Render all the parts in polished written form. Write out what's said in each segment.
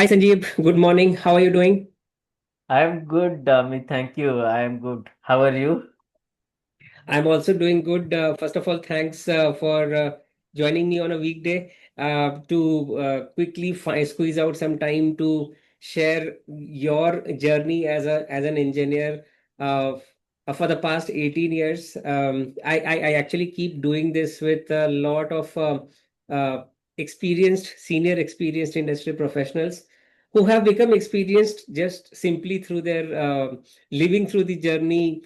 Hi Sanjeeb, good morning. How are you doing? I'm good, Amit. Thank you. I am good. How are you? I'm also doing good. First of all, thanks for joining me on a weekday to quickly squeeze out some time to share your journey as an engineer uh, for the past 18 years. I actually keep doing this with a lot of uh, senior experienced industry professionals who have become experienced just simply through their living through the journey,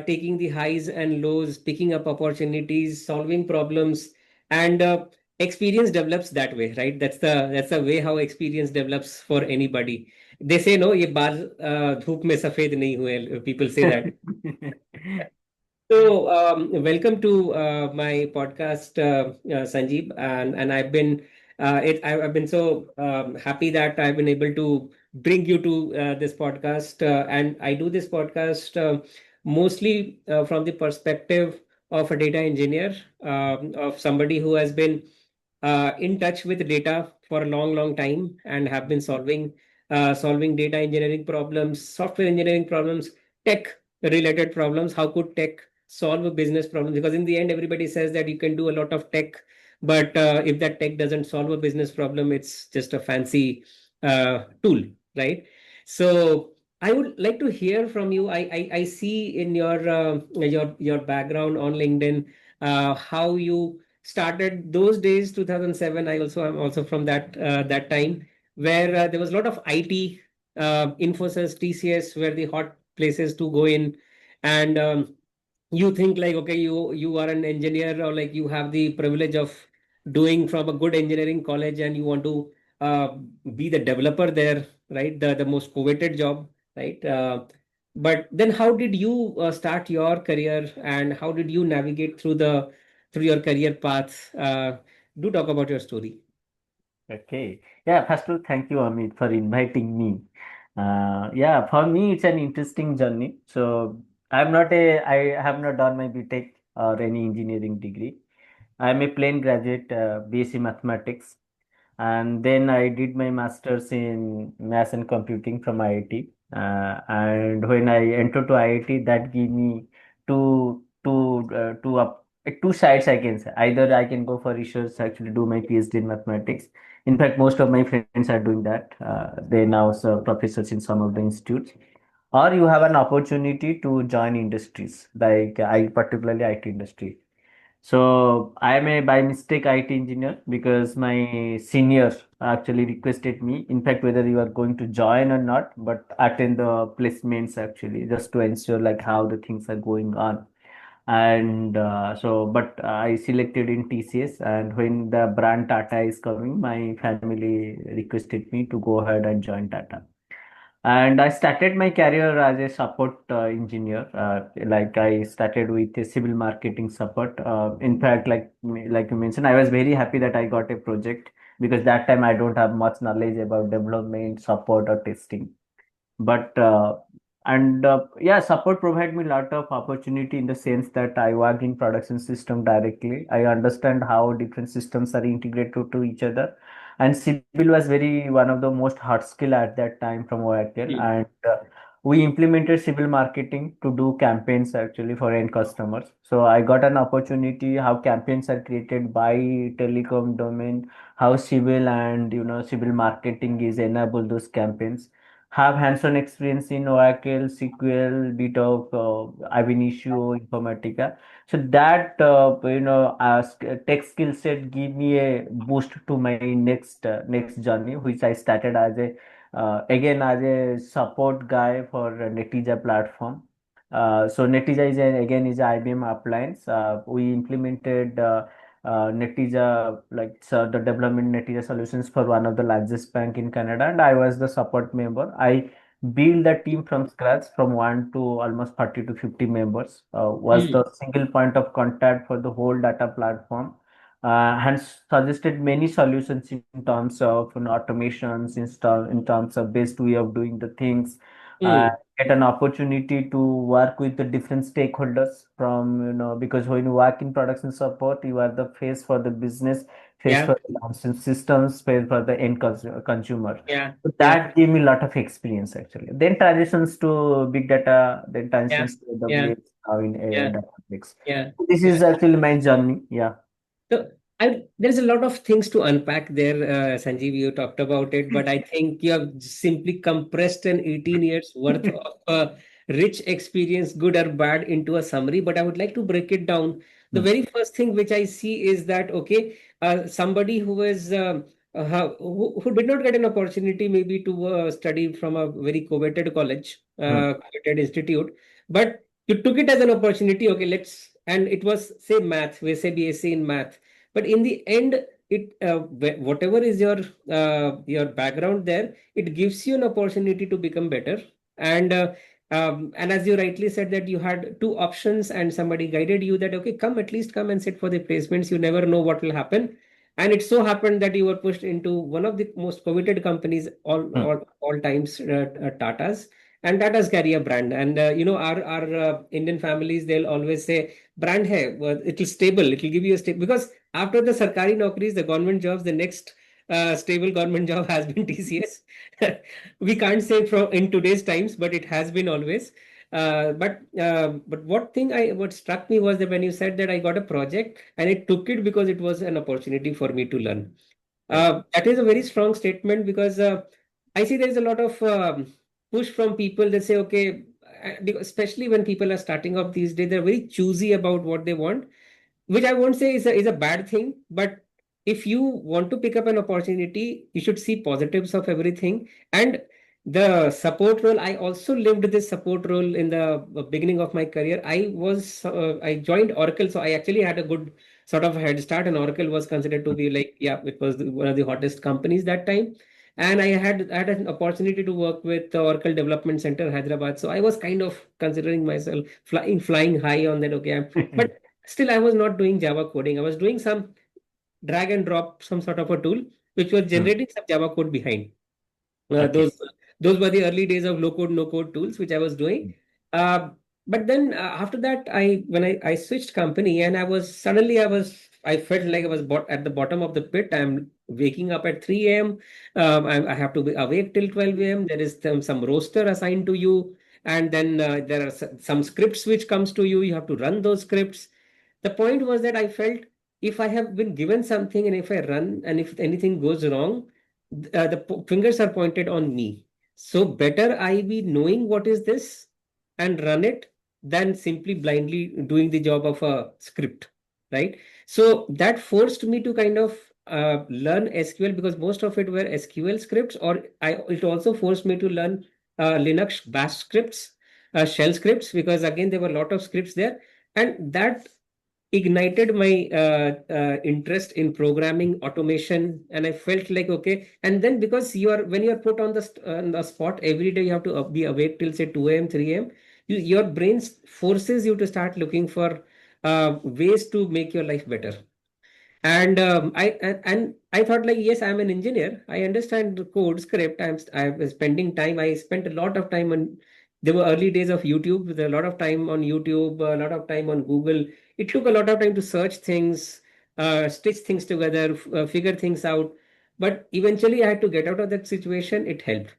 taking the highs and lows, picking up opportunities, solving problems, and experience develops that way, right? That's the way how experience develops for anybody. They say no, ये बाल धूप में सफेद नहीं हुए. People say that. So, welcome to my podcast, Sanjeev, and I've been so happy that I've been able to bring you to this podcast, and I do this podcast mostly from the perspective of a data engineer, of somebody who has been in touch with data for a long, long time and have been solving data engineering problems, software engineering problems, tech related problems. How could tech solve a business problem? Because in the end, everybody says that you can do a lot of tech, but if that tech doesn't solve a business problem, it's just a fancy tool, right? So I would like to hear from you. I see in your background on LinkedIn how you started those days, 2007. I'm also from that time where there was a lot of IT, Infosys, TCS were the hot places to go in, and you think like, okay, you are an engineer, or like you have the privilege of doing from a good engineering college, and you want to uh, be the developer there, right? The most coveted job, right? But then how did you start your career, and how did you navigate through your career path? Do talk about your story. Okay. Yeah, first of all, thank you, Amit, for inviting me. Yeah, for me, it's an interesting journey. So I have not done my BTech or any engineering degree. I'm a plain graduate, BSc Mathematics. And then I did my master's in maths and computing from IIT. And when I entered to IIT, that gave me two sides, I can say. Either I can go for research, actually do my PhD in mathematics. In fact, most of my friends are doing that. They now serve professors in some of the institutes. Or you have an opportunity to join industries, like I particularly IT industry. So I am a by mistake IT engineer because my senior actually requested me. In fact, whether you are going to join or not, but attend the placements actually just to ensure like how the things are going on. And but I selected in TCS, and when the brand Tata is coming, my family requested me to go ahead and join Tata. And I started my career as a support engineer. Like I started with a civil marketing support. In fact, like you mentioned, I was very happy that I got a project because that time I don't have much knowledge about development, support, or testing. But and Yeah, support provide me a lot of opportunity in the sense that I work in production system directly. I understand how different systems are integrated to each other, and civil was very one of the most hard skill at that time from Oracle. Hmm. And we implemented civil marketing to do campaigns actually for end customers. So I got an opportunity how campaigns are created by telecom domain, how civil and civil marketing is enable those campaigns, have hands-on experience in Oracle, SQL, bit of Ab initio, Informatica. So that tech skill set give me a boost to my next journey, which I started as a again as a support guy for Netija platform. So Netija is IBM appliance. We implemented. Netija, like so the development Netija solutions for one of the largest bank in Canada, and I was the support member. I built the team from scratch from one to almost 30 to 50 members. Was the Hmm. single point of contact for the whole data platform. And suggested many solutions in terms of automations, in terms of best way of doing the things, get an opportunity to work with the different stakeholders from, because when you work in production support, you are the face for the business, face Yeah. for the downstream systems, face for the end consumer. Yeah. So Yeah. that gave me a lot of experience actually. Then transitions to big data, then Yeah. transitions to Yeah. AWS, now in Yeah. Databricks. Yeah. This Yeah. is actually my journey. Yeah. So there's a lot of things to unpack there, Sanjeev. You talked about it, but I think you have simply compressed an 18 years worth of rich experience, good or bad, into a summary. But I would like to break it down. The Hmm. very first thing which I see is that, okay, somebody who did not get an opportunity maybe to study from a very coveted college, Hmm. coveted institute, but you took it as an opportunity. Okay, and it was say math, we say BSc in math, but in the end, whatever is your background there, it gives you an opportunity to become better. And as you rightly said, that you had two options and somebody guided you that, okay, come, at least come and sit for the placements, you never know what will happen. And it so happened that you were pushed into one of the most coveted companies Hmm. all times, Tata's. And Tata's carry a brand, and our Indian families, they'll always say brand hai, it'll stable, it'll give you a stable, because after the sarkari naukaris, the government jobs, the next stable government job has been TCS. We can't say from in today's times, but it has been always. But what struck me was that when you said that I got a project and it took it because it was an opportunity for me to learn. Right. That is a very strong statement, because I see there is a lot of push from people. They say, okay, especially when people are starting off these days, they're very choosy about what they want, which I won't say is a bad thing. But if you want to pick up an opportunity, you should see positives of everything. And the support role, I also lived this support role in the beginning of my career. I joined Oracle, so I actually had a good sort of head start, and Oracle was considered to be like, yeah, it was one of the hottest companies that time. And I had an opportunity to work with the Oracle Development Center, Hyderabad. So I was kind of considering myself flying high on that. Okay, but still, I was not doing Java coding. I was doing some drag and drop, some sort of a tool, which was Hmm. generating some Java code behind. Uh, Okay. those those were the early days of low code, no code tools, which I was doing. Uh, but then after that, I switched company, and I felt like I was at the bottom of the pit. I'm waking up at 3 a.m. I have to be awake till 12 a.m. There is some roster assigned to you, and then there are some scripts which comes to you. You have to run those scripts. The point was that I felt, if I have been given something and if I run and if anything goes wrong, the fingers are pointed on me. So better I be knowing what is this and run it than simply blindly doing the job of a script, right? So that forced me to kind of learn SQL, because most of it were SQL scripts, or it also forced me to learn Linux bash scripts, shell scripts, because again there were a lot of scripts there, and that ignited my interest in programming automation. And I felt like, okay, and then because when you are put on the spot every day, you have to be awake till say 2 a.m., 3 a.m., your brain forces you to start looking for ways to make your life better. And I thought, like, yes, I'm an engineer. I understand the code script. I'm spending time. I spent a lot of time on. There were early days of YouTube. With a lot of time on YouTube, a lot of time on Google. It took a lot of time to search things, stitch things together, figure things out. But eventually, I had to get out of that situation. It helped. Right.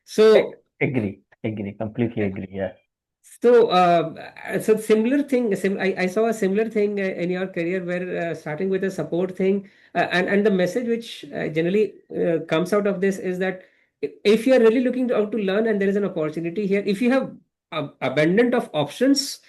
So Agree, completely agree. Yeah. so similar thing. I saw a similar thing in your career, where starting with a support thing, and the message which generally comes out of this is that if you are really looking out to learn and there is an opportunity here, if you have abundant of options,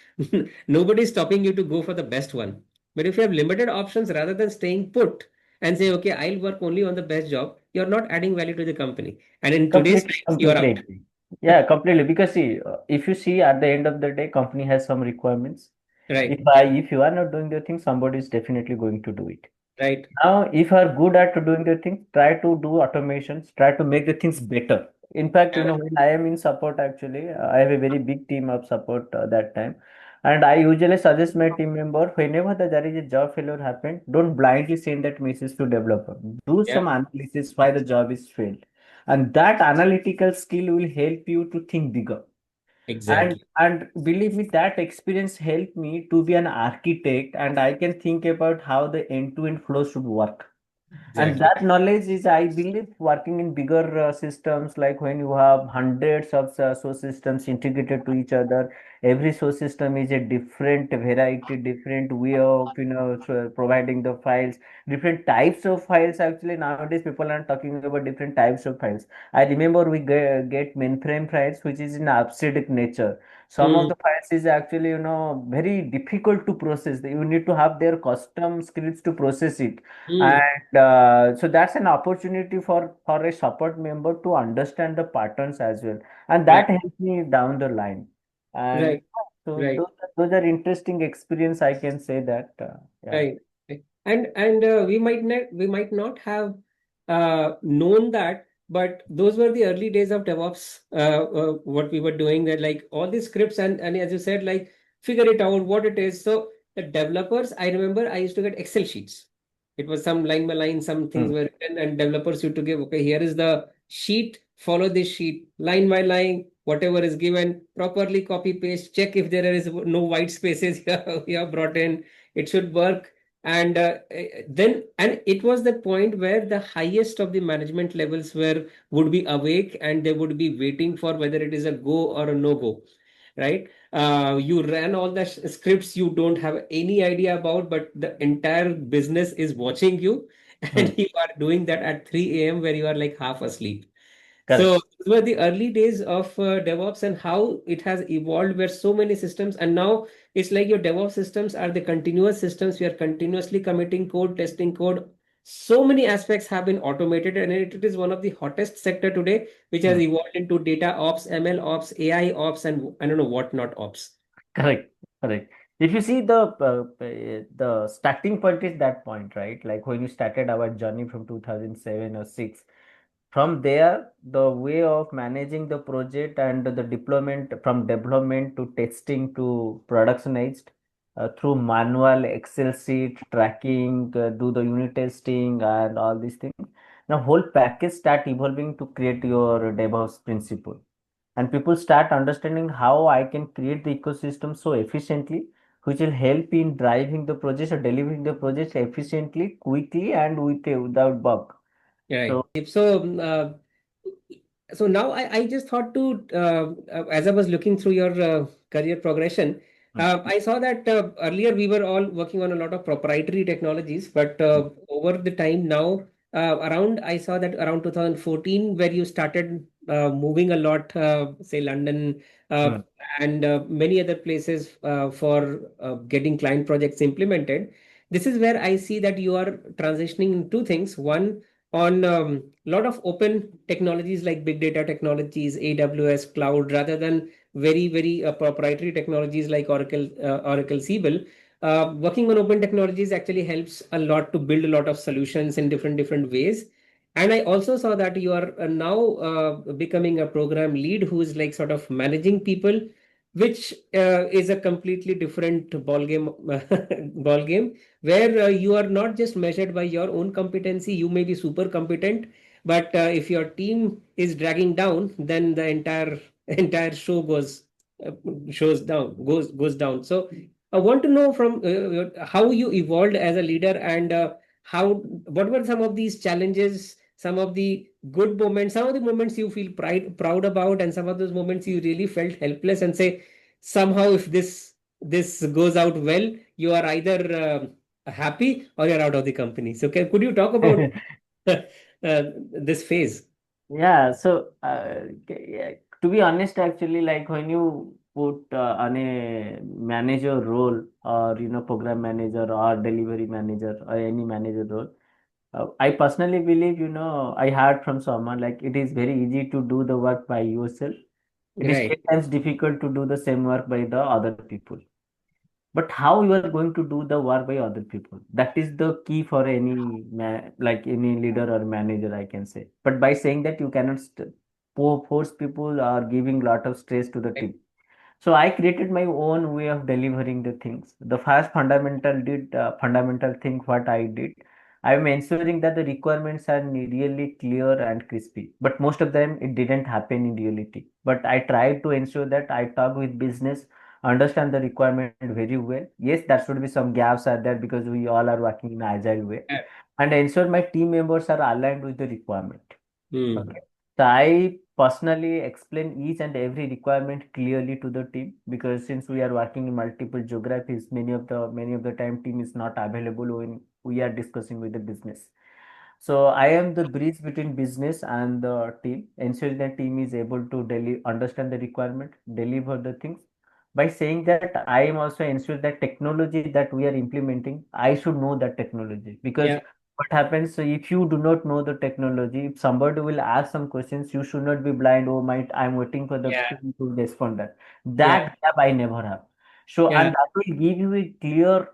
nobody is stopping you to go for the best one. But if you have limited options, rather than staying put and say, okay, I'll work only on the best job, you're not adding value to the company. And in today's times, you are Completely out. agree. Yeah, completely. Because see, if you see at the end of the day, company has some requirements. Right, If you are not doing the thing, somebody is definitely going to do it. right. Now, if you are good at doing the things, try to do automations, try to make the things better. In fact, Yeah, when I am in support, actually, I have a very big team of support that time. And I usually suggest my team member, whenever there is a job failure happen, don't blindly send that message to developer. Do yeah, some analysis why the job is failed. And that analytical skill will help you to think bigger. Exactly. And believe me, that experience helped me to be an architect, and I can think about how the end-to-end flow should work. And Exactly. that knowledge is, I believe, working in bigger systems, like when you have hundreds of source systems integrated to each other. Every source system is a different variety, different way of, providing the files, different types of files. Actually, nowadays people are talking about different types of files. I remember we get mainframe files, which is in abstract nature. Some of Mm, the files is actually, very difficult to process. You need to have their custom scripts to process it. mm, So that's an opportunity for a support member to understand the patterns as well, and right. that helps me down the line. And Right. yeah, so Right. those are interesting experience, I can say that. Yeah. Right. Right. And we might not have known that, but those were the early days of DevOps. What we were doing there, like all these scripts, and as you said, like figure it out what it is. So the developers, I remember, I used to get Excel sheets. It was some line by line, some things Hmm. were written, and developers used to give, okay, here is the sheet. Follow this sheet line by line. Whatever is given, properly copy paste. Check if there is no white spaces you have brought in. It should work. And it was the point where the highest of the management levels were would be awake, and they would be waiting for whether it is a go or a no go, right? You ran all the scripts you don't have any idea about, but the entire business is watching you, and Hmm. you are doing that at 3 a.m. where you are like half asleep. So Correct. these were the early days of DevOps, and how it has evolved where so many systems, and now it's like your DevOps systems are the continuous systems. We are continuously committing code, testing code. So many aspects have been automated, and it is one of the hottest sector today, which has Hmm. evolved into data ops, ML ops, AI ops, and I don't know what not ops. Correct. Correct. If you see the starting point is that point, right? Like when you started our journey from 2007 or 6. From there, the way of managing the project and the deployment, from development to testing to productionized, through manual Excel sheet tracking, do the unit testing and all these things. Now whole package start evolving to create your DevOps principle, and people start understanding how I can create the ecosystem so efficiently, which will help in driving the project or delivering the project efficiently, quickly, and without bug. Right. So. So now I just thought to, as I was looking through your career progression, Hmm. I saw that earlier we were all working on a lot of proprietary technologies, but over the time now, I saw that around 2014, where you started moving a lot, say London, uh, Hmm. and many other places for getting client projects implemented. This is where I see that you are transitioning in two things. One, on lot of open technologies like big data technologies, AWS, cloud, rather than very, very proprietary technologies like Oracle Siebel. Working on open technologies actually helps a lot to build a lot of solutions in different ways. And I also saw that you are now becoming a program lead who is like sort of managing people, which is a completely different ball game, ball game, where you are not just measured by your own competency. You may be super competent, but if your team is dragging down, then the entire entire show uh, goes down. So I want to know from how you evolved as a leader, and how what were some of these challenges, some of the good moments, some of the moments you feel proud about, and some of those moments you really felt helpless and say, somehow if this goes out well, you are either happy or you're out of the company. So could you talk about this phase? Yeah, so yeah, to be honest, actually, like when you put on a manager role, or program manager or delivery manager or any manager role, I personally believe, I heard from someone like it is very easy to do the work by yourself. It is 10 Right, times difficult to do the same work by the other people. But how you are going to do the work by other people? That is the key for any like any leader or manager, I can say. But by saying that, you cannot force people or giving lot of stress to the right, team. So I created my own way of delivering the things. The first fundamental thing what I did. I'm ensuring that the requirements are really clear and crispy. But most of them, it didn't happen in reality. But I tried to ensure that I talk with business, understand the requirement very well. Yes, there should be some gaps are there because we all are working in agile way, Yeah. and ensure my team members are aligned with the requirement. Hmm. Okay. So I personally explain each and every requirement clearly to the team, because since we are working in multiple geographies, many of the time team is not available when we are discussing with the business. So I am the bridge between business and the team, ensuring that team is able to understand the requirement, deliver the things. By saying that, I am also ensure that technology that we are implementing, I should know that technology, because Yeah. what happens, so if you do not know the technology, if somebody will ask some questions, you should not be blind. Oh my, I'm waiting for the Yeah. team to respond that. Yeah. That gap I never have. So, Yeah. and that will give you a clear,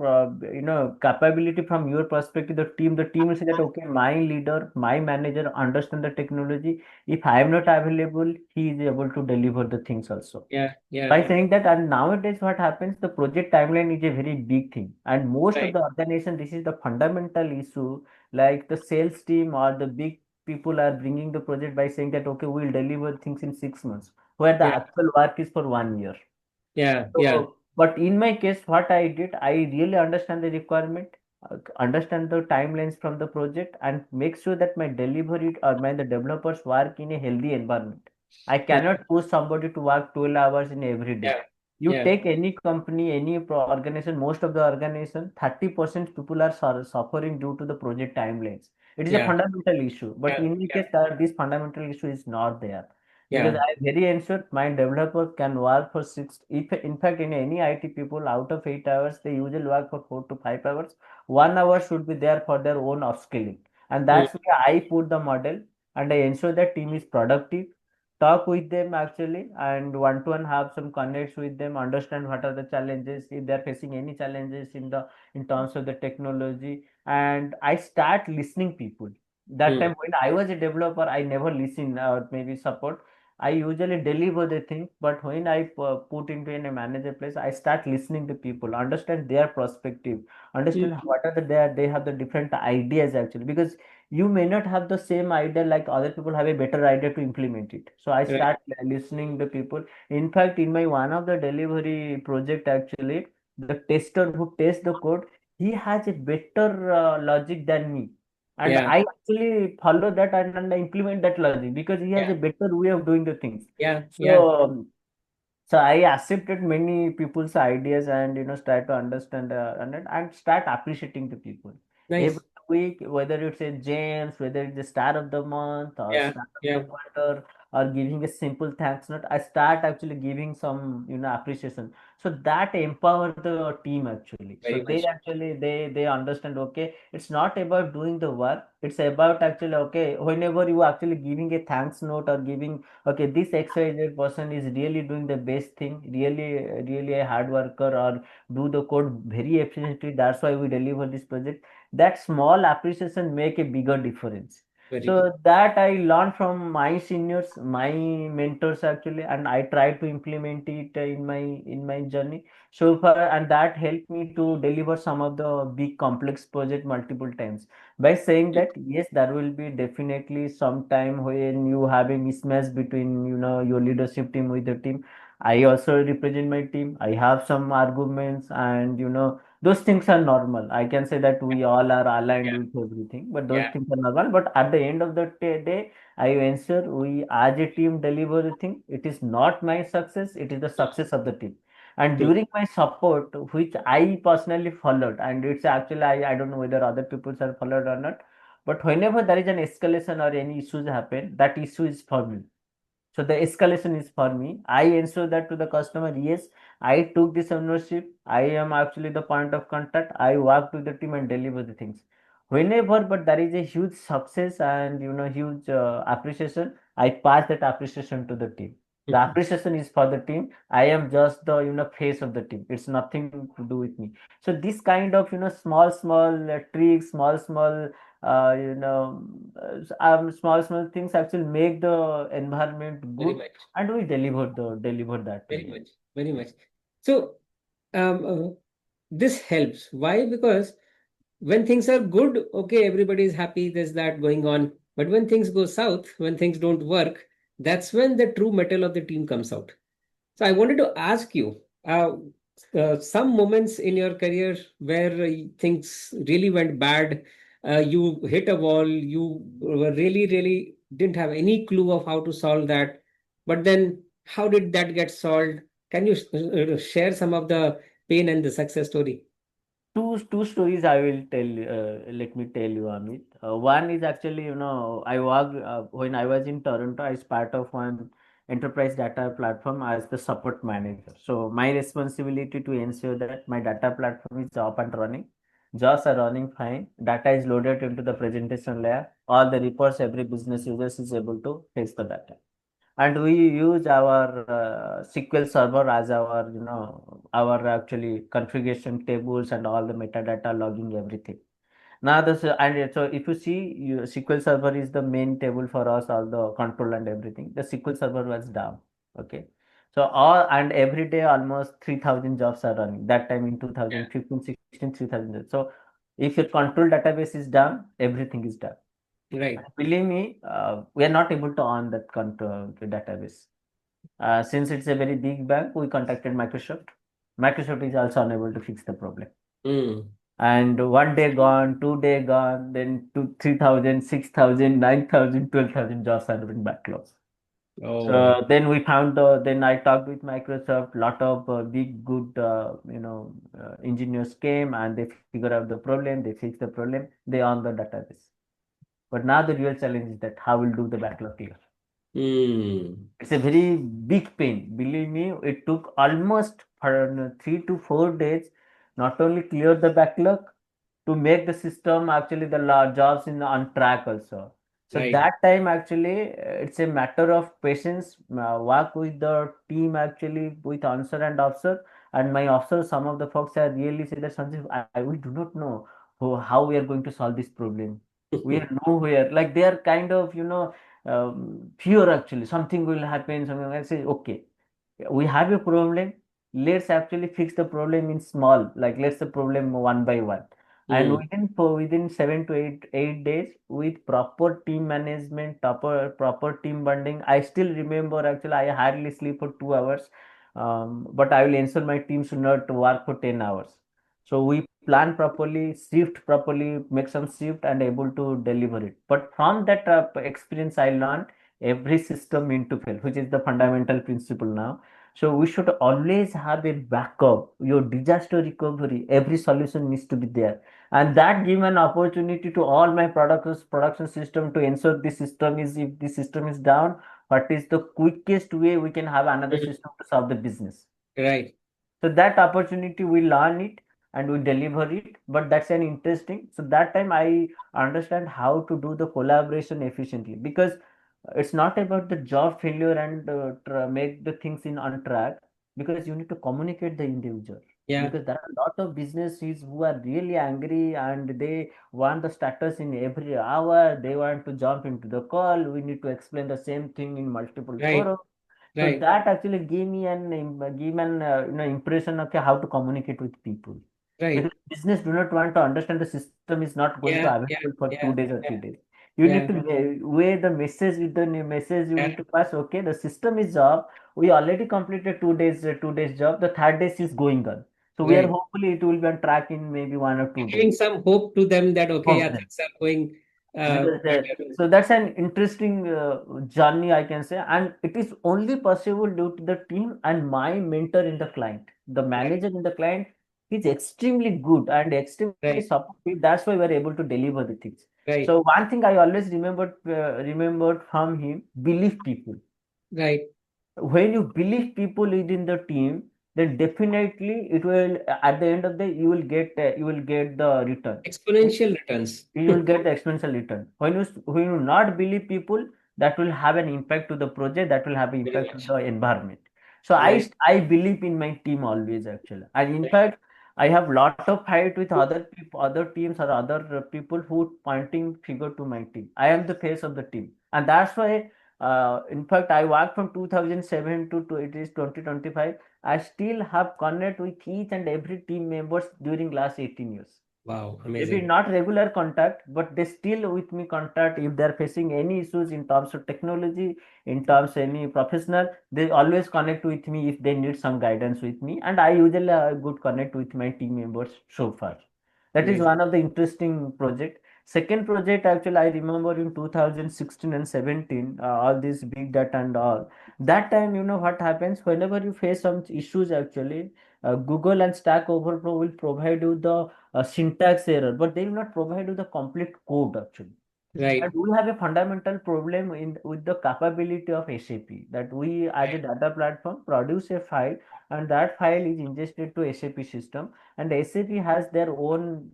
capability from your perspective. The team will say that, okay, my leader, my manager understand the technology. If I am not available, he is able to deliver the things also. Yeah. Yeah. By saying that, and nowadays what happens, the project timeline is a very big thing, and most of Right. the organization, this is the fundamental issue. Like the sales team or the big people are bringing the project by saying that, okay, we'll deliver things in 6 months, where the Yeah. actual work is for 1 year. Yeah. Yeah. So, but in my case, what I did, I really understand the requirement, understand the timelines from the project, and make sure that my delivery or my the developers work in a healthy environment. I Yeah. cannot push somebody to work 12 hours in every day. Yeah. You Yeah. take any company, any organization, most of the organization, 30% people are suffering due to the project timelines. It is a Yeah. fundamental issue, but Yeah. in my Yeah. case, that this fundamental issue is not there, because Yeah. I very ensure my developer can work for six. If in fact in any IT people, out of 8 hours, they usually work for 4 to 5 hours. 1 hour should be there for their own upskilling, and Hmm. that's why I put the model, and I ensure that team is productive. Talk with them actually, and one to one have some connects with them. Understand what are the challenges, if they are facing any challenges in terms of the technology, and I start listening people. That Hmm. time when I was a developer, I never listen or maybe support. I usually deliver the thing, but when I put into in a manager place, I start listening to people, understand their perspective, understand Hmm. what are they have the different ideas actually, because you may not have the same idea, like other people have a better idea to implement it. So I Right. start listening to people. In fact, in my one of the delivery project actually, the tester who tests the code, he has a better logic than me, and Yeah. I actually follow that, and I implement that logic because he has Yeah. a better way of doing the things. Yeah. Yeah. So so I accepted many people's ideas, and try to understand and start appreciating the people every Nice. week, whether it's a James, whether it's the start of the month or Yeah. start of the Yeah. quarter, or giving a simple thanks note. I start actually giving some appreciation, so that empower the team actually. So Very they much. actually they understand, okay, it's not about doing the work, it's about actually, okay, whenever you actually giving a thanks note or giving, okay, this XYZ person is really doing the best thing, really a hard worker, or do the code very efficiently. That's why we deliver this project. That small appreciation make a bigger difference. Very good. So that I learned from my seniors, my mentors actually, and I try to implement it in my journey so far, and that helped me to deliver some of the big complex project multiple times. By saying Hmm. that, yes, there will be definitely some time when you have a mismatch between your leadership team with the team. I also represent my team, I have some arguments, and those things are normal. I can say that we all are aligned Yeah. with everything, but those Yeah. things are normal. But at the end of the day, I ensure we as a team deliver the thing. It is not my success, it is the Hmm. success of the team. And True. during my support, which I personally followed, and it's actually, I don't know whether other people have followed or not, but whenever there is an escalation or any issues happen, that issue is for me. So the escalation is for me. I ensure that to the customer, yes, I took this ownership. I am actually the point of contact. I work with the team and deliver the things. Whenever, but there is a huge success and huge appreciation, I pass that appreciation to the team. The appreciation is for the team. I am just the face of the team. It's nothing to do with me. So this kind of small tricks, small small things actually make the environment Very good, much. and we deliver that to Very them. much. Very much. So, um, uh, this helps. Why? Because when things are good, okay, everybody is happy, there's that going on. But when things go south, when things don't work, that's when the true metal of the team comes out. So I wanted to ask you, some moments in your career where things really went bad, you hit a wall, you were really, really didn't have any clue of how to solve that. But then, how did that get solved? Can you share some of the pain and the success story? Two stories I will tell. Let me tell you, Amit. One is actually, I worked when I was in Toronto. I was part of one enterprise data platform as the support manager. So my responsibility to ensure that my data platform is up and running. Jobs are running fine. Data is loaded into the presentation layer. All the reports every business users is able to fetch the data, and we use our SQL server as our our actually configuration tables and all the metadata logging everything. Now this and so if you see SQL server is the main table for us, all the control and everything. The SQL server was down. Okay. So all and every day almost 3,000 jobs are running. That time in 2015, 16, 3,000. So if your control database is down, everything is down. Right. Believe me, we are not able to on that control database. Since it's a very big bank, we contacted Microsoft. Microsoft is also unable to fix the problem. Mm. And one day gone, 2 day gone, then 3,000, 6,000, 9,000, 12,000 jobs are in backlogs. Oh. So then we found then I talked with Microsoft, lot of big good, engineers came and they figure out the problem, they fix the problem, they on the database. But now the real challenge is that how we'll do the backlog clear. Mm. It's a very big pain. Believe me, it took almost for 3 to 4 days not only clear the backlog to make the system actually the jobs in on track also. So Right. that time actually it's a matter of patience, work with the team actually with answer and officer. And my officer, some of the folks are really say that Sanjeev, we do not know how we are going to solve this problem. We are nowhere. Like they are kind of fear actually something will happen. Something I say okay, we have a problem, let's actually fix the problem in small, like let's the problem one by one. And Mm. within 7 to 8 days with proper team management, proper team bonding. I still remember actually I hardly sleep for 2 hours, but I will ensure my team should not work for 10 hours. So we plan properly, shift properly, make some shift and able to deliver it. But from that experience I learned every system into fail, which is the fundamental principle now. So we should always have a backup, your disaster recovery, every solution needs to be there. And that give an opportunity to all my production system to ensure this system is, if this system is down, what is the quickest way we can have another Mm. system to solve the business. Right. So that opportunity we learn it and we deliver it, but that's an interesting. So that time I understand how to do the collaboration efficiently, because it's not about the job failure and make the things in on track, because you need to communicate the individual. Yeah. Because there are a lot of businesses who are really angry and they want the status in every hour, they want to jump into the call, we need to explain the same thing in multiple Right. forums. So Right. that actually gave me an impression of okay, how to communicate with people, Right. because business do not want to understand the system is not going to Yeah. available Yeah. for Yeah. 2 days or Yeah. 3 days. You need Yeah. to weigh the message with the new message. You Yeah. need to pass. Okay, the system is up. We already completed 2 days. 2 days job. The third day is going on. So we are Right. hopefully it will be on track in maybe 1 or 2 days. Giving some hope to them that okay, Hope yeah, them. things are going Because better. so that's an interesting journey I can say, and it is only possible due to the team and my mentor in the client, the Right. manager in the client is extremely good and extremely Right. supportive. That's why we're able to deliver the things. Right. So one thing I always remembered from him: believe people. Right. When you believe people within the team, then definitely it will at the end of the day you will get the return. Exponential returns. You will get the exponential return. When you not believe people, that will have an impact to the project, that will have an Very impact to much. the environment. So Right. I believe in my team always actually, and in fact I have lot of fight with other people, other teams or other people who pointing figure to my team. I am the face of the team, and that's why in fact I worked from 2007 to it is 2025. I still have connect with each and every team members during last 18 years. Wow, Maybe amazing. not regular contact, but they still with me contact if they're facing any issues in terms of technology, in terms of any professional, they always connect with me if they need some guidance with me, and I usually good connect with my team members so far. That is Amazing. one of the interesting project. Second project actually I remember in 2016 and 17, all this big data and all. That time, you know what happens whenever you face some issues actually, Google and Stack Overflow will provide you the syntax error, but they will not provide you the complete code actually. And Right. we have a fundamental problem in with the capability of SAP, that we as a Right. data platform produce a file, and that file is ingested to SAP system, and SAP has their own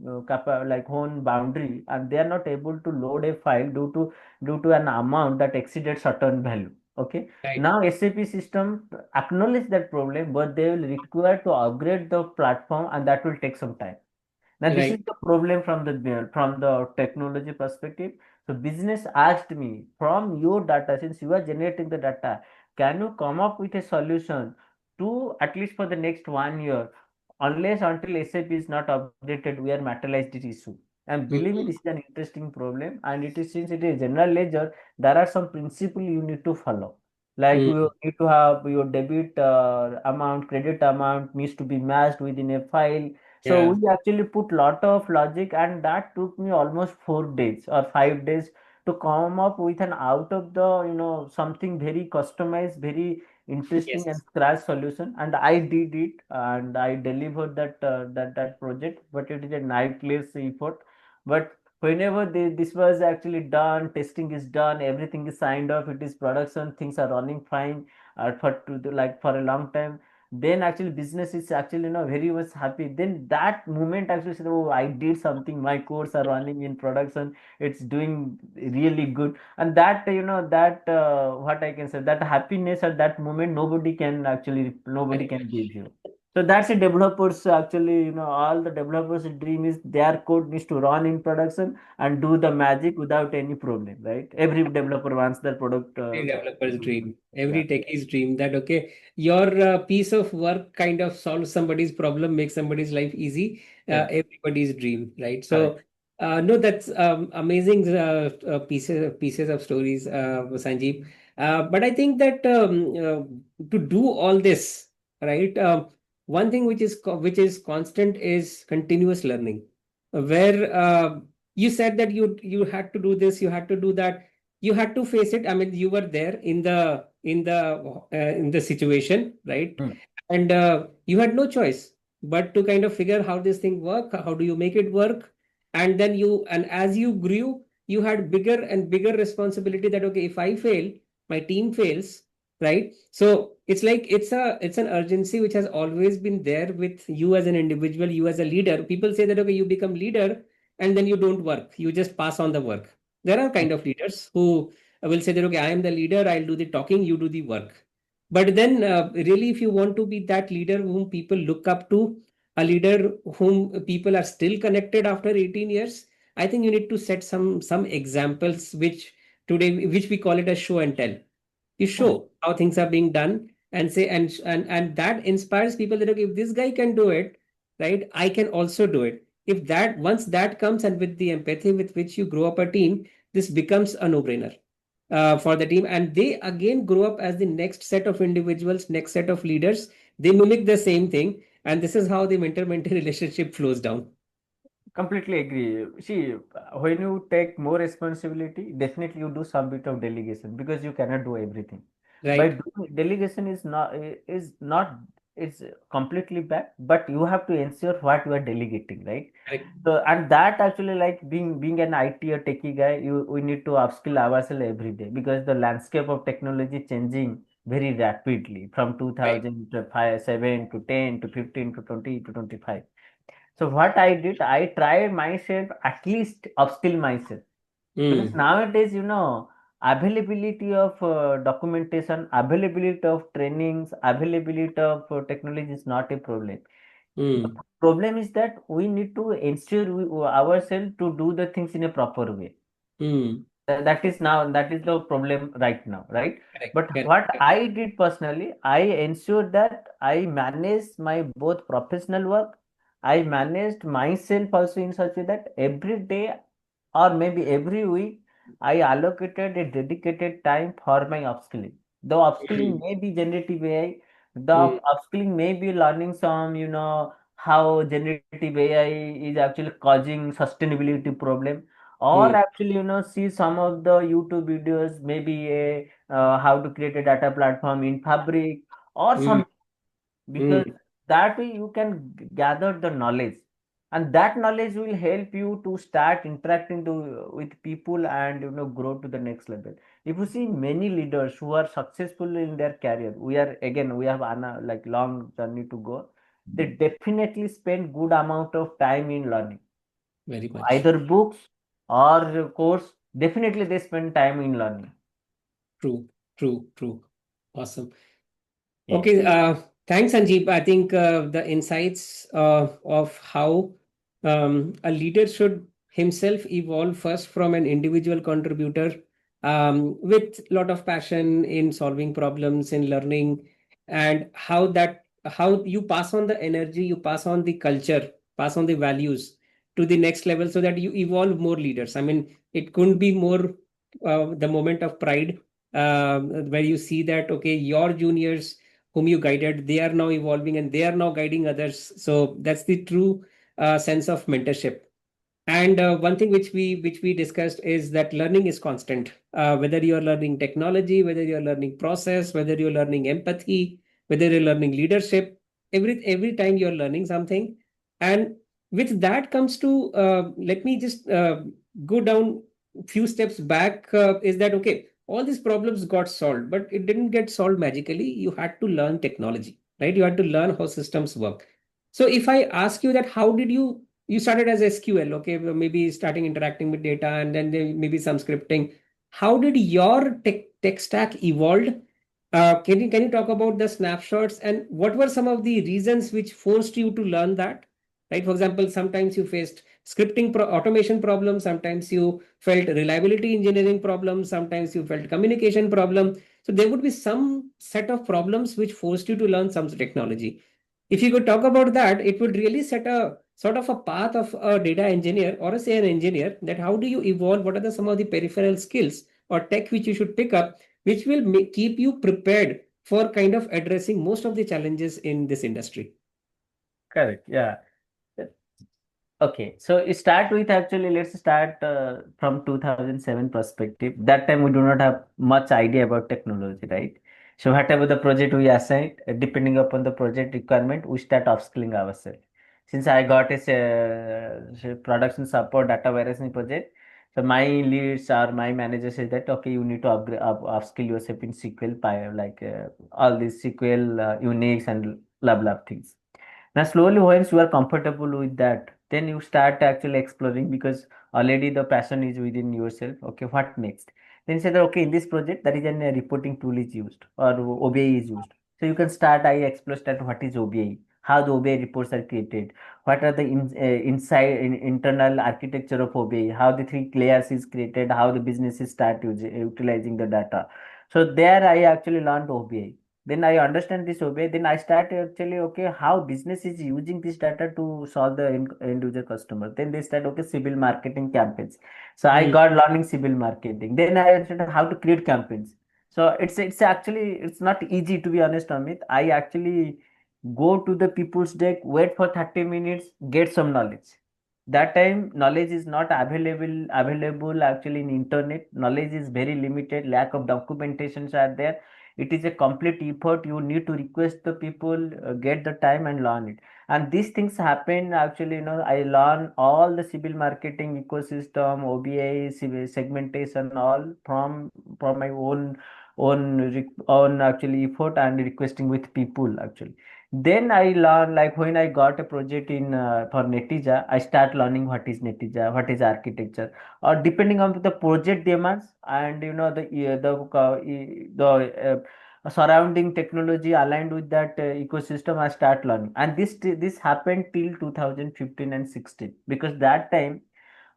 like own boundary, and they are not able to load a file due to an amount that exceeded certain value. Okay, Right. now SAP system acknowledge that problem, but they will require to upgrade the platform, and that will take some time. Now this is Right. the problem from the technology perspective. So business asked me, from your data, since you are generating the data, can you come up with a solution to at least for the next 1 year, unless until SAP is not updated, we are materialize this issue. And believe me, Mhm. this is an interesting problem, and it is since it is general ledger, there are some principle you need to follow. Like Mm. you need to have your debit amount, credit amount needs to be matched within a file. So Yeah. we actually put lot of logic, and that took me almost 4 days or 5 days to come up with an out of the something very customized, very interesting and Yes. scratch solution. And I did it, and I delivered that project. But it is a nightless effort. But whenever this was actually done, testing is done, everything is signed off, it is production, things are running fine, like for a long time, then actually business is actually very much happy. Then that moment actually said, oh, I did something, my codes are running in production, it's doing really good. And that that what I can say, that happiness at that moment, nobody can give you. So that's a developers actually, all the developers dream is their code needs to run in production and do the magic without any problem, right? Every developer wants their product Every developer's to dream, yeah. every techie's dream that okay, your piece of work kind of solves somebody's problem, makes somebody's life easy. Yeah, Everybody's dream, right? correct. So, no, that's amazing pieces of stories, Sanjeev. But I think that to do all this, right? One thing which is constant is continuous learning, where you said that you had to do this, you had to do that, you had to face it. I mean, you were there in the situation, right? Hmm. And you had no choice but to kind of figure how this thing work, how do you make it work. And then and as you grew, you had bigger and bigger responsibility that okay, if I fail, my team fails, right? So it's like it's an urgency which has always been there with you as an individual, you as a leader. People say that okay, you become leader and then you don't work, you just pass on the work. There are kind of leaders who will say that okay, I am the leader, I'll do the talking, you do the work. But then really, if you want to be that leader whom people look up to, a leader whom people are still connected after 18 years, I think you need to set some examples which we call it as show and tell. You Hmm. show how things are being done and say and that inspires people that okay, if this guy can do it, right, I can also do it. If that once that comes, and with the empathy with which you grow up a team, this becomes a no-brainer for the team, and they again grow up as the next set of individuals, next set of leaders. They mimic the same thing, and this is how the mentor-mentee relationship flows down. Completely agree. See, when you take more responsibility, definitely you do some bit of delegation because you cannot do everything. By Right. doing delegation is not it's completely bad, but you have to ensure what you are delegating, right? Correct. So and that actually, like being an IT or techie guy, we need to upskill ourselves every day because the landscape of technology changing very rapidly from Right. 2005, 7 to 10 to 15 to 20 to 25. So what I did, I tried myself at least upskill myself because Mm, nowadays, availability of documentation, availability of trainings, availability of technology is not a problem. The mm, problem is that we need to ensure ourselves to do the things in a proper way. mm. That is the problem right now, right? Correct. But Correct. what I did personally, I ensured that I manage my both professional work I managed myself also in such a way that every day or maybe every week I allocated a dedicated time for my upskilling. The upskilling Mm, may be generative AI, the mm, upskilling may be learning some, how generative AI is actually causing sustainability problem, or mm, actually, see some of the YouTube videos, maybe a how to create a data platform in Fabric or mm, some, because mm. that way you can gather the knowledge, and that knowledge will help you to start interacting with people and grow to the next level. If you see many leaders who are successful in their career, we have like long journey to go. They definitely spend good amount of time in learning, Very much. either books or course. Definitely they spend time in learning. True, true, true. Awesome. Yes. Okay, thanks, Sanjeev. I think the insights of how a leader should himself evolve first from an individual contributor with a lot of passion in solving problems, in learning, and how you pass on the energy, you pass on the culture, pass on the values to the next level so that you evolve more leaders. I mean, it couldn't be more the moment of pride where you see that, okay, your juniors whom you guided, they are now evolving and they are now guiding others. So that's the true sense of mentorship. And one thing which we discussed is that learning is constant. Whether you are learning technology, whether you are learning process, whether you're learning empathy, whether you're learning leadership, every time you're learning something. And with that comes to let me just go down few steps back. Is that okay? All these problems got solved, but it didn't get solved magically. You had to learn technology, right? You had to learn how systems work. So if I ask you that, how did you started as SQL, okay, well, maybe starting interacting with data and then there maybe some scripting. How did your tech stack evolved? Can you talk about the snapshots and what were some of the reasons which forced you to learn that? Right. For example, sometimes you faced automation problems, sometimes you felt reliability engineering problems, sometimes you felt communication problem. So there would be some set of problems which forced you to learn some technology. If you could talk about that, it would really set a sort of a path of a data engineer or a say an engineer, that how do you evolve, what are some of the peripheral skills or tech which you should pick up, which will keep you prepared for kind of addressing most of the challenges in this industry. Correct. Yeah. Okay, so it start with actually let's start from 2007 perspective. That time we do not have much idea about technology, right? So whatever the project we assign, depending upon the project requirement, we start upskilling ourselves. Since I got a production support data warehousing project, so my leads or my manager says that okay, you need to upskill yourself in SQL, like all these SQL, Unix and blah blah things. Now, slowly, once you are comfortable with that, then you start actually exploring because already the passion is within yourself. Okay, what next? Then you say that okay, in this project, that is a reporting tool is used or OBI is used. So you can start. I explore that what is OBI, how the OBI reports are created, what are the internal architecture of OBI, how the three layers is created, how the businesses start utilizing the data. So there, I actually learned OBI. Then I understand this OBI. Then I start actually okay how business is using this data to solve the end user customer. Then they start okay civil marketing campaigns. So I Mm, got learning civil marketing. Then I understand how to create campaigns. So it's actually it's not easy to be honest, Amit. I actually go to the people's deck, wait for 30 minutes, get some knowledge. That time knowledge is not available actually in internet. Knowledge is very limited. Lack of documentations are there. It is a complete effort. You need to request the people, get the time and learn it. And these things happen actually. I learn all the civil marketing ecosystem, OBA, civil segmentation, all from my own actually effort and requesting with people actually. Then I learn like when I got a project in for Netija, I start learning what is Netija, what is architecture, or depending on the project demands and the surrounding technology aligned with that ecosystem, I start learning. And this happened till 2015 and 16 because that time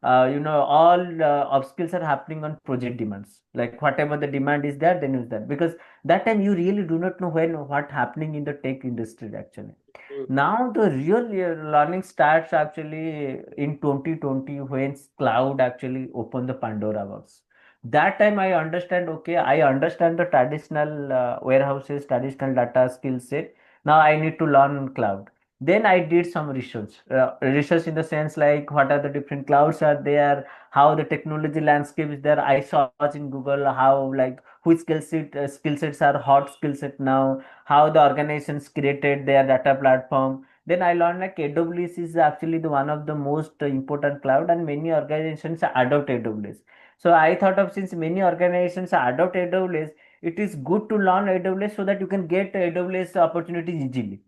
all upskills are happening on project demands. Like whatever the demand is there, then use that, because that time you really do not know when what happening in the tech industry actually. Mm. Now the real learning starts actually in 2020, when cloud actually opened the Pandora box. That time I understand, okay, I understand the traditional warehouses, traditional data skill set. Now I need to learn cloud. Then I did some research in the sense like what are the different clouds are there, how the technology landscape is there. I search in Google how, like, which skill sets are hot skill set now, how the organizations created their data platform. Then I learned like AWS is actually the one of the most important cloud, and many organizations adopt AWS. So I thought of, since many organizations adopt AWS, it is good to learn AWS so that you can get AWS opportunities easily,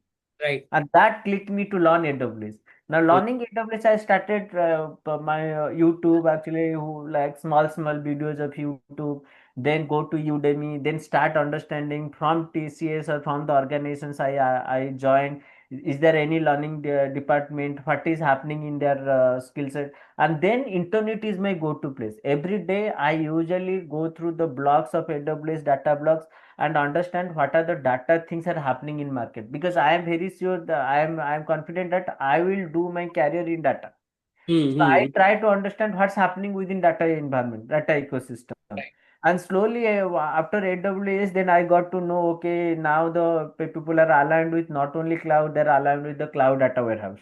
Right. and that clicked me to learn AWS. Now Mm. learning AWS, I started my YouTube actually, who like small videos of YouTube, then go to Udemy, then start understanding from TCS or from the organizations I joined. Is there any learning department? What is happening in their skill set? And then internet is my go-to place. Every day I usually go through the blogs of AWS, data blogs, and understand what are the data things are happening in market, because I am very sure that I am confident that I will do my career in data. So I Mm-hmm. try to understand what's happening within data environment, data ecosystem. Right. And slowly, after AWS, then I got to know, okay, now the people are aligned with not only cloud, they're aligned with the cloud data warehouse.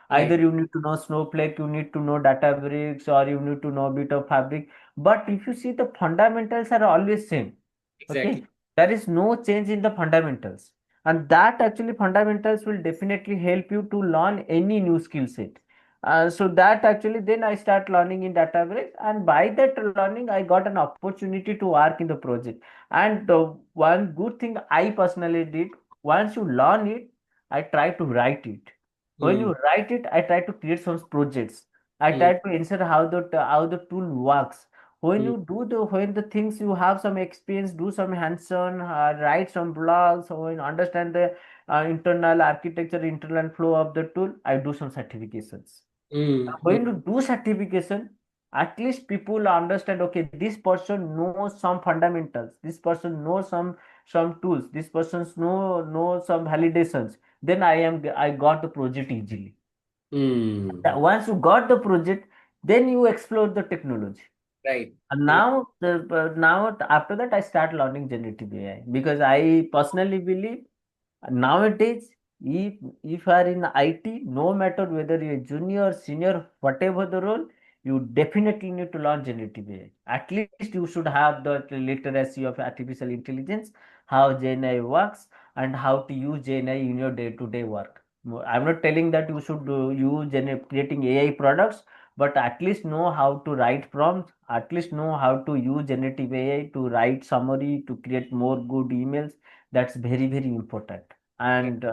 Either Right. you need to know Snowflake, you need to know Databricks, or you need to know a bit of Fabric. But if you see, the fundamentals are always same. Okay, Exactly. there is no change in the fundamentals, and that actually fundamentals will definitely help you to learn any new skill set. So that actually, then I start learning in Databricks, and by that learning, I got an opportunity to work in the project. And one good thing I personally did, once you learn it, I try to write it. When Mm. you write it, I try to create some projects. I Mm. try to ensure how the tool works. When Mm. you do the when the things you have some experience, do some hands-on, write some blogs, or understand the internal architecture, internal flow of the tool. I do some certifications. Mm. When you Mm. do certification, at least people understand, okay, this person knows some fundamentals, this person knows some tools, this person know some validations. Then I got the project easily. Mm. Once you got the project, then you explore the technology. Right. And Right. now after that, I start learning generative AI, because I personally believe nowadays, if you are in IT, no matter whether you're junior, senior, whatever the role, you definitely need to learn generative AI. At least you should have the literacy of artificial intelligence, how GenAI works, and how to use GenAI in your day-to-day work. I'm not telling that you should use creating AI products, but at least know how to write prompts, at least know how to use generative AI to write summary, to create more good emails. That's very important. Right. And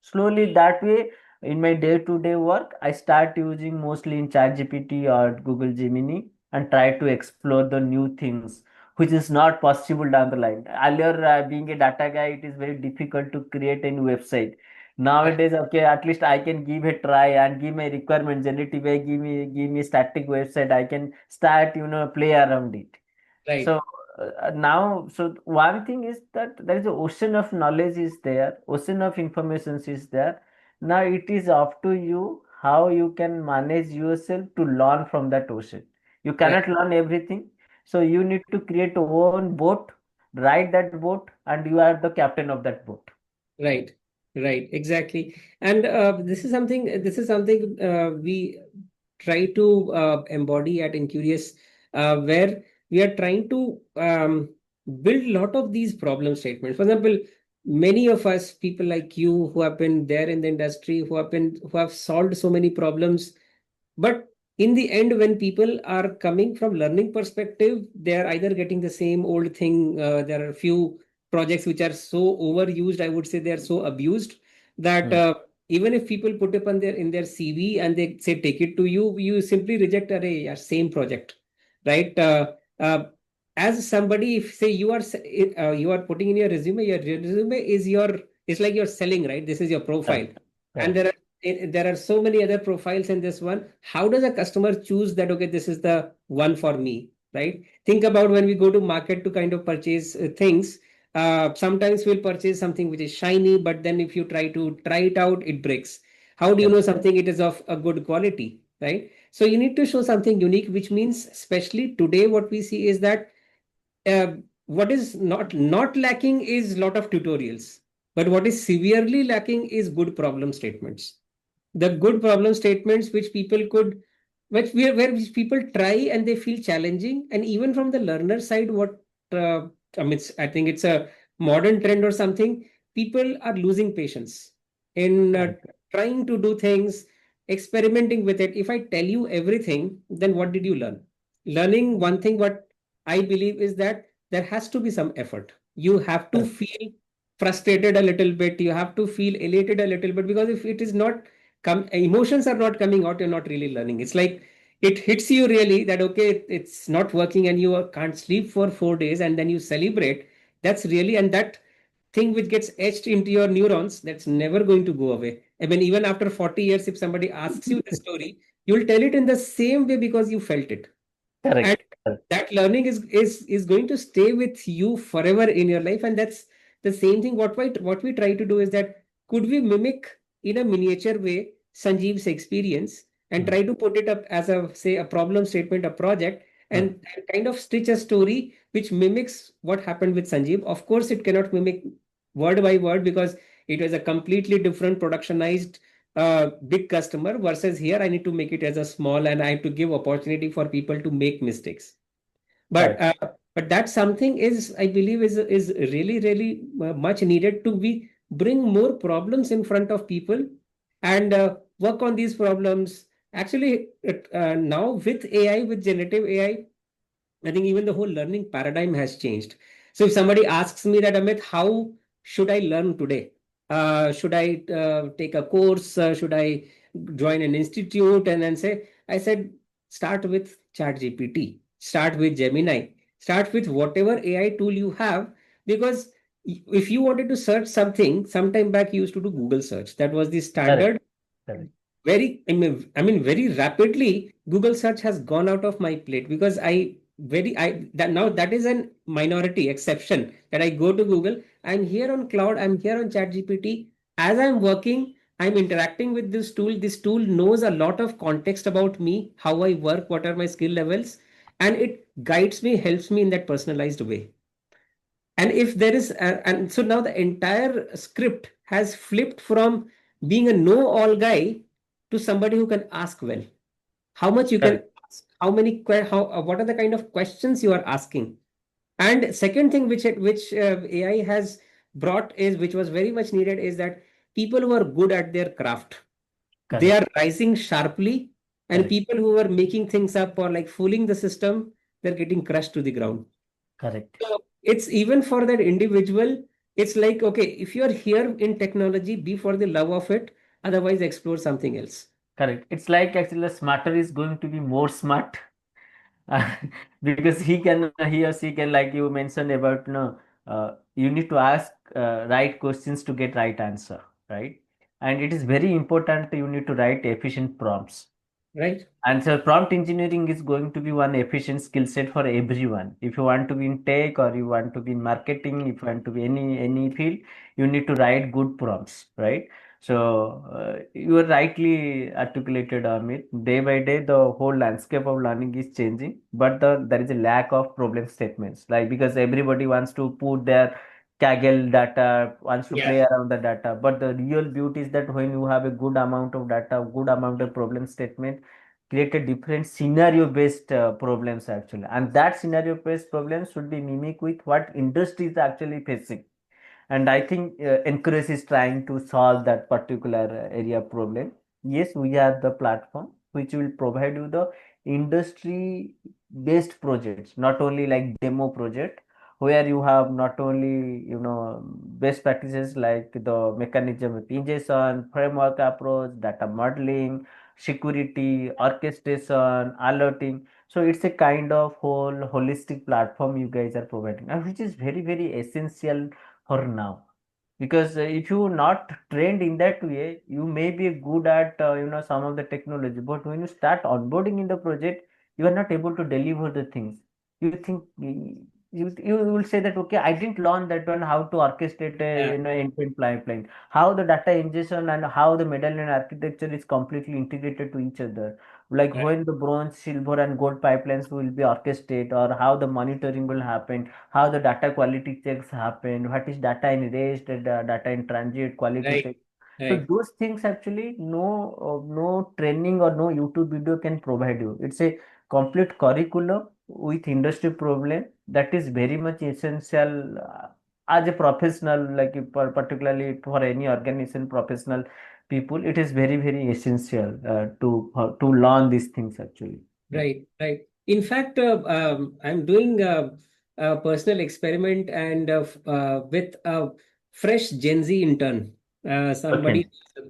slowly that way, in my day-to-day work, I start using mostly in ChatGPT or Google Gemini, and try to explore the new things which is not possible down the line. Earlier, being a data guy, it is very difficult to create a new website. Right. Nowadays, okay, at least I can give a try and give my requirement. Generative AI, give me static website. I can start, play around it. Right. So now, so one thing is that there is an ocean of knowledge is there, ocean of information is there. Now it is up to you how you can manage yourself to learn from that ocean. You Right. cannot learn everything, so you need to create your own boat, ride that boat, and you are the captain of that boat. Right, right, exactly. And this is something we try to embody at Incurious, where we are trying to build a lot of these problem statements. For example, many of us, people like you who have been there in the industry, who have solved so many problems, but in the end, when people are coming from learning perspective, they are either getting the same old thing. There are few projects which are so overused. I would say they are so abused that Hmm. even if people put up on their in their CV and they say take it to you, you simply reject. Array, yeah, same project, right? Uh, as somebody, if say you are putting in your resume is like you're selling, right? This is your profile, Correct. and there Correct. are there are so many other profiles in this one. How does a customer choose that, okay, this is the one for me, right? Think about when we go to market to kind of purchase things. Sometimes we'll purchase something which is shiny, but then if you try it out, it breaks. How do you know Correct. something it is of a good quality, right? So you need to show something unique, which means, especially today, what we see is that uh, what is not lacking is lot of tutorials, but what is severely lacking is good problem statements. The good problem statements which people could, where which people try and they feel challenging, and even from the learner side, what I think it's a modern trend or something. People are losing patience in Correct. trying to do things, experimenting with it. If I tell you everything, then what did you learn? Learning one thing, what I believe is that there has to be some effort. You have to Correct. feel frustrated a little bit. You have to feel elated a little bit, because if it is not emotions are not coming out, you're not really learning. It's like it hits you really that, okay, it's not working, and you can't sleep for 4 days, and then you celebrate. That's really, and that thing which gets etched into your neurons, that's never going to go away. I mean, even after 40 years, if somebody asks you the story, you'll tell it in the same way because you felt it. And Correct. Correct. that learning is going to stay with you forever in your life. And that's the same thing. What we try to do is that, could we mimic in a miniature way Sanjeev's experience and Mm, try to put it up as a, say, a problem statement, a project, mm. and kind of stitch a story which mimics what happened with Sanjeev. Of course, it cannot mimic word by word, because it was a completely different productionized big customer, versus here I need to make it as a small, and I have to give opportunity for people to make mistakes. But Correct. that's something is, I believe, is really really much needed to be bring more problems in front of people, and work on these problems. Actually, now with AI, with generative AI, I think even the whole learning paradigm has changed. So if somebody asks me that, Amit, how should I learn today? Should I take a course? Should I join an institute? And then I said, start with ChatGPT, start with Gemini, start with whatever AI tool you have, because if you wanted to search something, sometime back you used to do Google search. That was the Correct. standard. Correct. Very, very rapidly, Google search has gone out of my plate, because that now that is an minority exception that I go to Google. I'm here on cloud. I'm here on ChatGPT. As I'm working, I'm interacting with this tool. This tool knows a lot of context about me, how I work, what are my skill levels, and it guides me, helps me in that personalized way. And if there is, and so now the entire script has flipped from being a know-all guy to somebody who can ask well. How much you can Correct. ask, how many, what are the kind of questions you are asking. And second thing which AI has brought is, which was very much needed, is that people who are good at their craft, they are Correct. rising sharply, and Correct. people who are making things up or like fooling the system, they're getting crushed to the ground. Correct. So it's even for that individual. It's like, okay, if you're here in technology, be for the love of it. Otherwise, explore something else. Correct. It's like actually the smarter is going to be more smart. Because he or she can, like you mentioned about, you need to ask right questions to get right answer, right? And it is very important you need to write efficient prompts. Right? And so prompt engineering is going to be one efficient skill set for everyone. If you want to be in tech or you want to be in marketing, if you want to be any field, you need to write good prompts, right? So you are rightly articulated, Amit. Day by day, the whole landscape of learning is changing, but there is a lack of problem statements. Like because everybody wants to put their Kaggle data, wants to Yeah. play around the data, but the real beauty is that when you have a good amount of data, good amount of problem statement, create a different scenario based problems actually, and that scenario based problems should be mimic with what industry is actually facing. And I think Encourage is trying to solve that particular area problem. Yes, we have the platform which will provide you the industry based projects, not only like demo project, where you have not only best practices like the mechanism of ingestion, framework approach, data modeling, security, orchestration, alerting. So it's a kind of whole holistic platform you guys are providing, and which is very, very essential for now. because if you not trained in that way, you may be good at some of the technology, but when you start onboarding in the project, you are not able to deliver the things. You think you will say that, okay, I didn't learn that one, how to orchestrate a Yeah, end-to-end pipeline, how the data ingestion and how the medallion architecture is completely integrated to each other, like right, when the bronze, silver, and gold pipelines will be orchestrated, or how the monitoring will happen, how the data quality checks happen, what is data in rest, data in transit, quality right, check. So right, those things actually no training or no YouTube video can provide you. It's a complete curriculum with industry problem that is very much essential as a professional, like particularly for any organization professional people. It is very essential to learn these things actually. Yeah. right, right. In fact, I'm doing a personal experiment and with a fresh Gen Z intern, Okay. somebody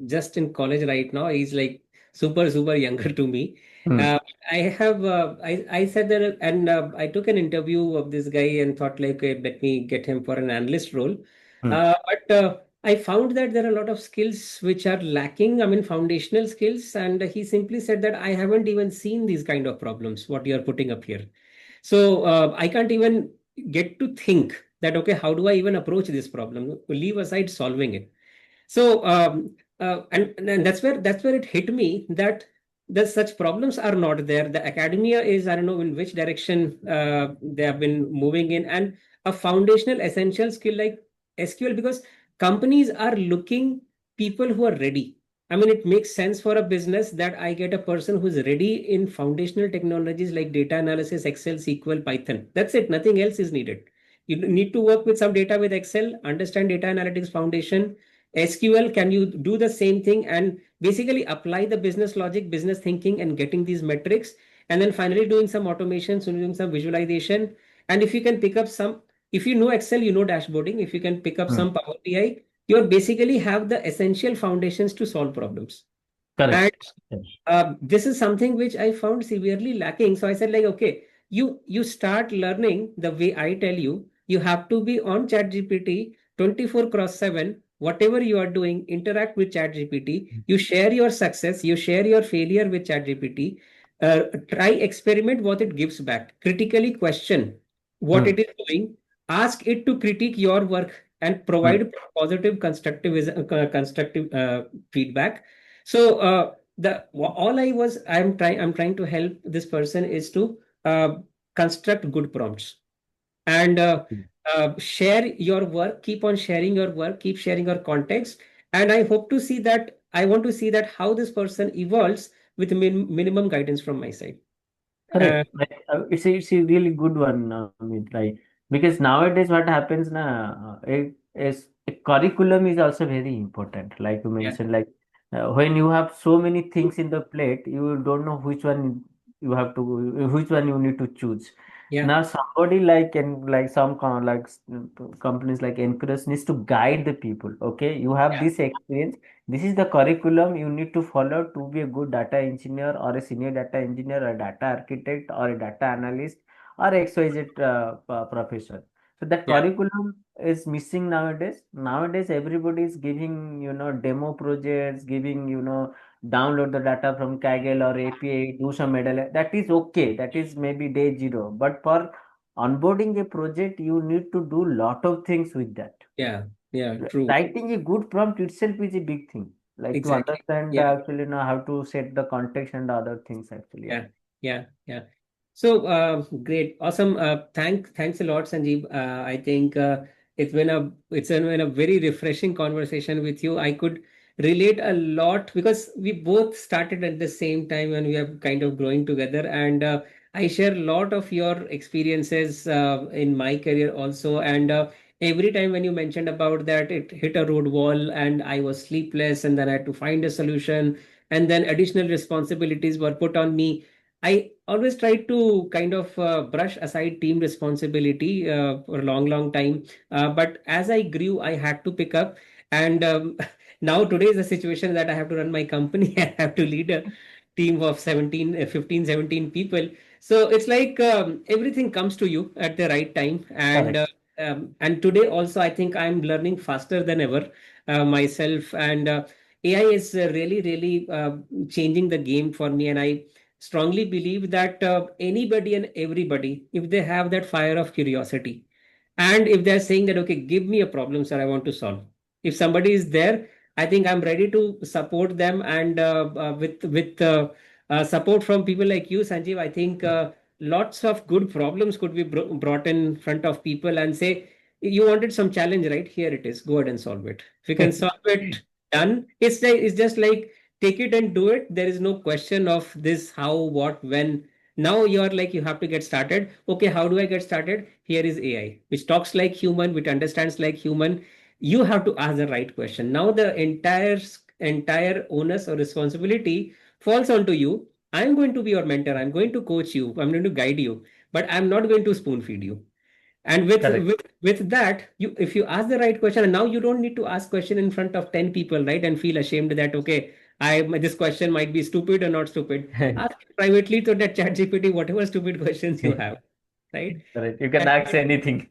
just in college right now. He's like super younger to me. Hmm. Uh, I said that, and I took an interview of this guy and thought like, okay, let me get him for an analyst role. Hmm. But I found that there are a lot of skills which are lacking. I mean, foundational skills. And he simply said that I haven't even seen these kind of problems, what you're putting up here. So I can't even get to think that, okay, how do I even approach this problem? Leave aside solving it. So and that's where it hit me that the such problems are not there. The academia is, I don't know in which direction they have been moving in, and a foundational essential skill like SQL, because companies are looking people who are ready. I mean, it makes sense for a business that I get a person who's ready in foundational technologies like data analysis, Excel, SQL, Python. That's it. Nothing else is needed. You need to work with some data with Excel, understand data analytics foundation. SQL, can you do the same thing and basically apply the business logic, business thinking, and getting these metrics, and then finally doing some automation, so doing some visualization. And if you can pick up some, if you know Excel, you know dashboarding. If you can pick up Hmm. some Power BI, you basically have the essential foundations to solve problems. And Correct. Yes. this is something which I found severely lacking. So I said, like, okay, you start learning the way I tell you. You have to be on ChatGPT 24 cross 7. Whatever you are doing, interact with ChatGPT. You share your success, you share your failure with ChatGPT. Try experiment what it gives back. Critically question what Hmm. it is doing. Ask it to critique your work and Hmm. provide positive, constructive feedback. So all I'm trying to help this person is to construct good prompts and share your work, keep on sharing your work, keep sharing your context. And I want to see that how this person evolves with minimum guidance from my side. uh, Correct. Like, it's a really good one, Amit, right? Because nowadays what happens now, a curriculum is also very important. Like you yeah, mentioned, like when you have so many things in the plate, you don't know which one which one you need to choose. yeah, Now somebody like and like companies like Encourage needs to guide the people. Okay, you have yeah, this experience, this is the curriculum you need to follow to be a good data engineer or a senior data engineer or a data architect or a data analyst or XYZ profession. So that yeah, curriculum is missing nowadays. Nowadays, everybody is giving, demo projects, giving, download the data from Kaggle or API, do some medal. That is okay. That is maybe day zero. But for onboarding a project, you need to do lot of things with that. yeah, yeah, true. Writing a good prompt itself is a big thing, like to Exactly. understand Yeah. actually know how to set the context and other things actually. Yeah. Yeah, yeah. So great, awesome. Thanks a lot, Sanjeev. I think it's been a very refreshing conversation with you. I could relate a lot because we both started at the same time and we have kind of growing together. And I share a lot of your experiences in my career also. And every time when you mentioned about that, it hit a road wall and I was sleepless, and then I had to find a solution, and then additional responsibilities were put on me. I always tried to kind of brush aside team responsibility for a long time. But as I grew, I had to pick up. And now today is a situation that I have to run my company. I have to lead a team of 15, 17 people. So it's like everything comes to you at the right time. And Correct. and today also, I think I'm learning faster than ever myself. And AI is really, really changing the game for me. And I strongly believe that anybody and everybody, if they have that fire of curiosity, and if they're saying that, okay, give me a problem, sir, I want to solve. If somebody is there, I think I'm ready to support them. And with support from people like you, Sanjeev, I think lots of good problems could be brought in front of people and say, you wanted some challenge, right? Here it is. Go ahead and solve it. If you can solve it, done. It's just like take it and do it. There is no question of this, how, what, when. Now you're like, you have to get started. Okay, how do I get started? Here is AI, which talks like human, which understands like human. You have to ask the right question. Now the entire onus or responsibility falls onto you. I'm going to be your mentor. I'm going to coach you. I'm going to guide you, but I'm not going to spoon feed you. And with Correct. with that, you if you ask the right question, and now you don't need to ask question in front of 10 people, right? And feel ashamed that, okay, I this question might be stupid or not stupid. Ask privately to that chat GPT whatever stupid questions you have, right? Correct. You can ask anything.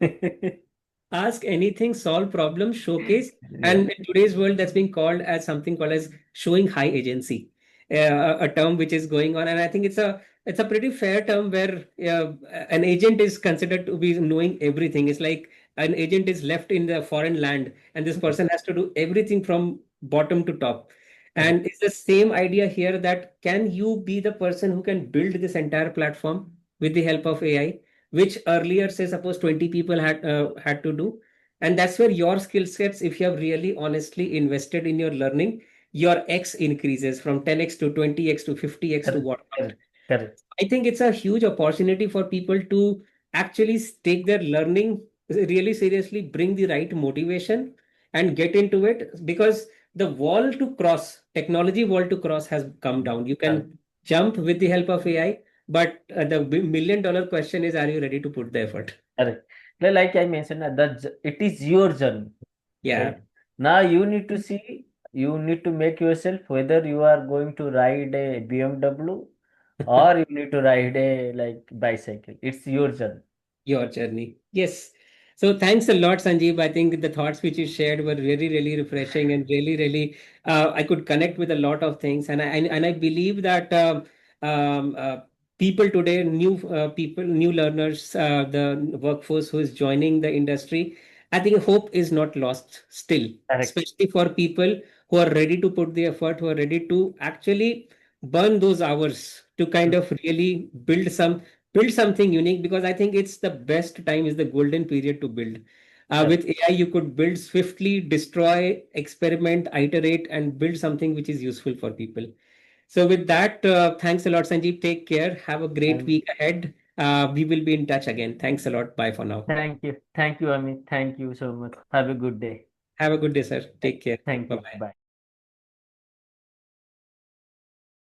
Ask anything, solve problems, showcase. Yeah. And in today's world, that's being called as something called as showing high agency, a term which is going on. And I think it's a pretty fair term where an agent is considered to be knowing everything. It's like an agent is left in the foreign land, and this person has to do everything from bottom to top. Correct. And it's the same idea here, that can you be the person who can build this entire platform with the help of AI? Which earlier, say, suppose 20 people had to do. And that's where your skill sets, if you have really honestly invested in your learning, your X increases from 10x to 20x to 50x to Correct. whatnot. Correct. Correct. I think it's a huge opportunity for people to actually take their learning really seriously, bring the right motivation, and get into it, because the wall to cross, technology wall to cross, has come down. You Correct. can jump with the help of AI, but the million-dollar question is, are you ready to put the effort? Correct. Like I mentioned, it is your journey, Yeah, right? Now you need to see, you need to make yourself whether you are going to ride a BMW or you need to ride a like bicycle. It's your journey. your journey. Yes. So thanks a lot, Sanjeev. I think the thoughts which you shared were really, really refreshing, and really, really, I could connect with a lot of things. And I believe that um, uh, people today, new learners, the workforce who is joining the industry, I think hope is not lost still, Correct. especially for people who are ready to put the effort, who are ready to actually burn those hours to kind of really build something unique, because I think it's the best time, is the golden period to build. Correct. With AI, you could build swiftly, destroy, experiment, iterate, and build something which is useful for people. So, with that, thanks a lot, Sanjeev. Take care. Have a great And week ahead. We will be in touch again. Thanks a lot. Bye for now. thank you. Thank you, Amit. Thank you so much. Have a good day. Have a good day, sir. Take care. Thank Bye you. bye. Bye.